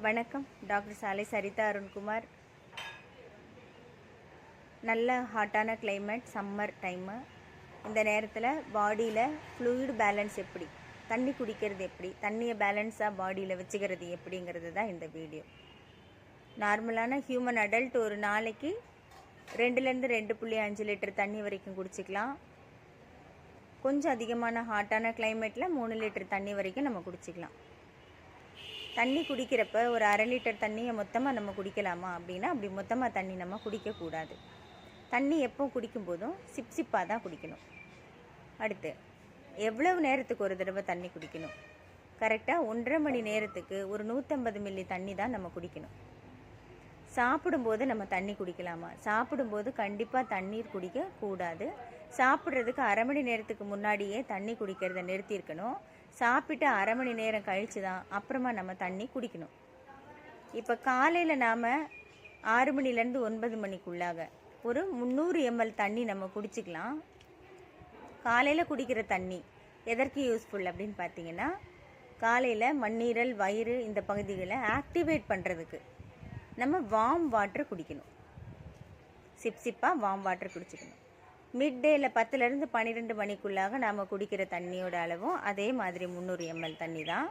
வணக்கம். டாக்டர் சாலை சரிதா அருண்குமார். நல்ல ஹாட்டான கிளைமேட், சம்மர் டைமு. இந்த நேரத்தில் பாடியில் ஃப்ளூயிட் பேலன்ஸ் எப்படி, தண்ணி குடிக்கிறது எப்படி, தண்ணியை பேலன்ஸாக பாடியில் வச்சுக்கிறது எப்படிங்கிறது தான் இந்த வீடியோ. நார்மலான ஹியூமன் அடல்ட் ஒரு நாளைக்கு 2லேருந்து 2.5 லிட்டர் தண்ணி வரைக்கும் குடிச்சிக்கலாம். கொஞ்சம் அதிகமான ஹாட்டான கிளைமேட்டில் 3 லிட்டர் தண்ணி வரைக்கும் நம்ம குடிச்சிக்கலாம். தண்ணி குடிக்கிறப்ப ஒரு 1/2 லிட்டர் தண்ணியை மொத்தமாக நம்ம குடிக்கலாமா அப்படின்னா, அப்படி மொத்தமாக தண்ணி நம்ம குடிக்கக்கூடாது. தண்ணி எப்போ குடிக்கும்போதும் சிப்பாக தான் குடிக்கணும். அடுத்து எவ்வளவு நேரத்துக்கு ஒரு தடவை தண்ணி குடிக்கணும்? கரெக்டாக 1.5 மணி நேரத்துக்கு ஒரு 150 மில்லி தண்ணி தான் நம்ம குடிக்கணும். சாப்பிடும்போது நம்ம தண்ணி குடிக்கலாமா? சாப்பிடும்போது கண்டிப்பாக தண்ணீர் குடிக்கக்கூடாது. சாப்பிட்றதுக்கு 1/2 மணி நேரத்துக்கு முன்னாடியே தண்ணி குடிக்கிறத நிறுத்தியிருக்கணும். சாப்பிட்டு 1/2 மணி நேரம் கழித்து தான் அப்புறமா நம்ம தண்ணி குடிக்கணும். இப்போ காலையில் நாம் 6 மணிலேருந்து 9 மணிக்குள்ளாக ஒரு 300 ml தண்ணி நம்ம குடிச்சிக்கலாம். காலையில் குடிக்கிற தண்ணி எதற்கு யூஸ்ஃபுல் அப்படின்னு பார்த்தீங்கன்னா, காலையில் மண்ணீரல், வயிறு இந்த பகுதிகளை ஆக்டிவேட் பண்ணுறதுக்கு நம்ம வார்ம் வாட்டர் குடிக்கணும். சிப்பாக வார்ம் வாட்டர் குடிச்சிக்கணும். மிட் டேயில் 10லேருந்து 12 மணிக்குள்ளாக நாம் குடிக்கிற தண்ணியோட அளவும் அதே மாதிரி 300 ml தண்ணி தான்.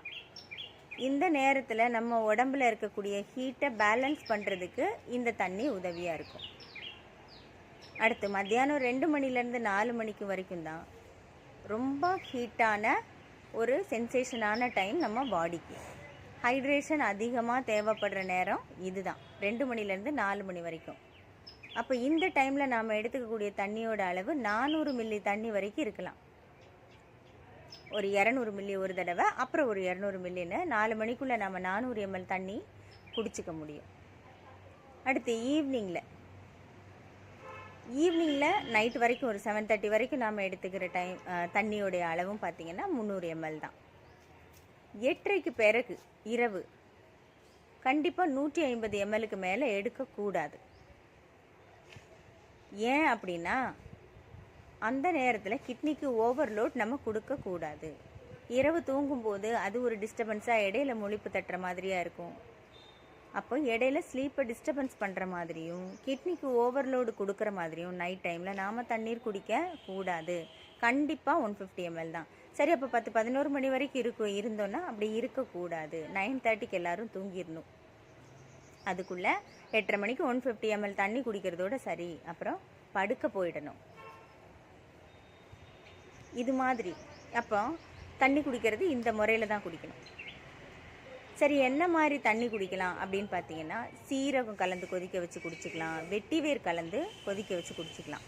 இந்த நேரத்தில் நம்ம உடம்புல இருக்கக்கூடிய ஹீட்டை பேலன்ஸ் பண்ணுறதுக்கு இந்த தண்ணி உதவியாக இருக்கும். அடுத்து மத்தியானம் 2 மணிலேருந்து 4 மணிக்கு வரைக்கும் தான் ரொம்ப ஹீட்டான ஒரு சென்சேஷனான டைம் நம்ம பாடிக்கு. ஹைட்ரேஷன் அதிகமாக தேவைப்படுற நேரம் இதுதான், 2 மணிலேருந்து 4 மணி வரைக்கும். அப்போ இந்த டைமில் நாம் எடுத்துக்கக்கூடிய தண்ணியோட அளவு 400 மில்லி தண்ணி வரைக்கும் இருக்கலாம். ஒரு 200 மில்லி ஒரு தடவை, அப்புறம் ஒரு 200 மில்லின்னு 4 மணிக்குள்ளே நம்ம 400 ml தண்ணி குடிச்சிக்க முடியும். அடுத்து ஈவினிங்கில் நைட் வரைக்கும் ஒரு 7:30 வரைக்கும் நாம் எடுத்துக்கிற தண்ணியோடைய அளவும் பார்த்திங்கன்னா 300 ml தான். 8:30க்கு பிறகு இரவு கண்டிப்பாக 150 mlக்கு மேலே எடுக்கக்கூடாது. ஏன் அப்படின்னா, அந்த நேரத்தில் கிட்னிக்கு ஓவர்லோட் நம்ம கொடுக்கக்கூடாது. இரவு தூங்கும்போது அது ஒரு டிஸ்டர்பன்ஸாக இடையில முழிப்பு தட்டுற மாதிரியாக இருக்கும். அப்போ இடையில ஸ்லீப்பை டிஸ்டர்பன்ஸ் பண்ணுற மாதிரியும் கிட்னிக்கு ஓவர்லோடு கொடுக்குற மாதிரியும் நைட் டைமில் நாம் தண்ணீர் குடிக்க கூடாது. கண்டிப்பாக 150 ml தான். சரி, அப்போ 10-11 மணி வரைக்கும் இருந்தோன்னா அப்படி இருக்கக்கூடாது. 9:30க்கு எல்லோரும் தூங்கிடணும். அதுக்குள்ளே 8:30 மணிக்கு 150 ml தண்ணி குடிக்கிறதோட சரி, அப்புறம் படுக்க போயிடணும். இது மாதிரி அப்போ தண்ணி குடிக்கிறது இந்த முறையில் தான் குடிக்கணும். சரி, என்ன மாதிரி தண்ணி குடிக்கலாம் அப்படின்னு பார்த்தீங்கன்னா, சீரகம் கலந்து கொதிக்க வச்சு குடிச்சிக்கலாம், வெட்டிவேர் கலந்து கொதிக்க வச்சு குடிச்சிக்கலாம்.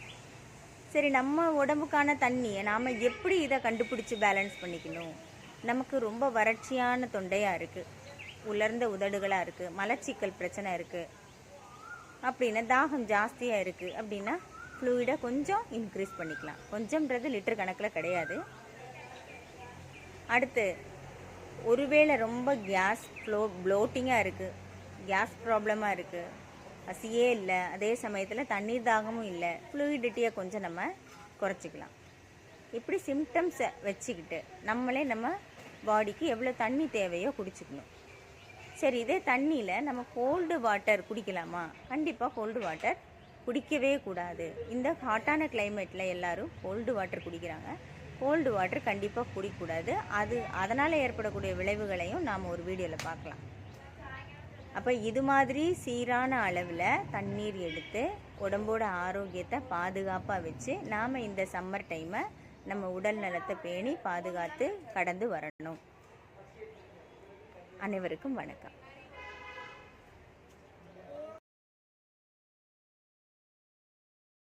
சரி, நம்ம உடம்புக்கான தண்ணியை நாம் எப்படி இதை கண்டுபிடிச்சி பேலன்ஸ் பண்ணிக்கணும்? நமக்கு ரொம்ப வறட்சியான தொண்டையாக இருக்குது, உலர்ந்த உதடுகளாக இருக்குது, மலச்சிக்கல் பிரச்சனை இருக்குது அப்படின்னா, தாகம் ஜாஸ்தியாக இருக்குது அப்படின்னா ஃப்ளூயிடை கொஞ்சம் இன்க்ரீஸ் பண்ணிக்கலாம். கொஞ்சம்ன்றது லிட்டர் கணக்கில் கிடையாது. அடுத்து ஒருவேளை ரொம்ப கேஸ் ப்ளோட்டிங்காக இருக்குது, கேஸ் ப்ராப்ளமாக இருக்குது, பசியே இல்லை, அதே சமயத்தில் தண்ணீர் தாகமும் இல்லை, ஃப்ளூயிடிட்டியை கொஞ்சம் நம்ம குறைச்சிக்கலாம். இப்படி சிம்டம்ஸை வச்சுக்கிட்டு நம்மளே நம்ம பாடிக்கு எவ்வளோ தண்ணி தேவையோ குடிச்சிக்கணும். சரி, இதே தண்ணியில் நம்ம கோல்டு வாட்டர் குடிக்கலாமா? கண்டிப்பாக கோல்டு வாட்டர் குடிக்கவே கூடாது. இந்த ஹாட்டான கிளைமேட்டில் எல்லோரும் கோல்டு வாட்டர் குடிக்கிறாங்க. கோல்டு வாட்டர் கண்டிப்பாக குடிக்கக்கூடாது. அதனால் ஏற்படக்கூடிய விளைவுகளையும் நாம் ஒரு வீடியோவில் பார்க்கலாம். அப்போ இது மாதிரி சீரான அளவில் தண்ணீர் எடுத்து உடம்போட ஆரோக்கியத்தை பாதுகாப்பாக வச்சு நாம் இந்த சம்மர் டைமை நம்ம உடல் நலத்தை பேணி பாதுகாத்து கடந்து வரணும். அனைவருக்கும் வணக்கம்.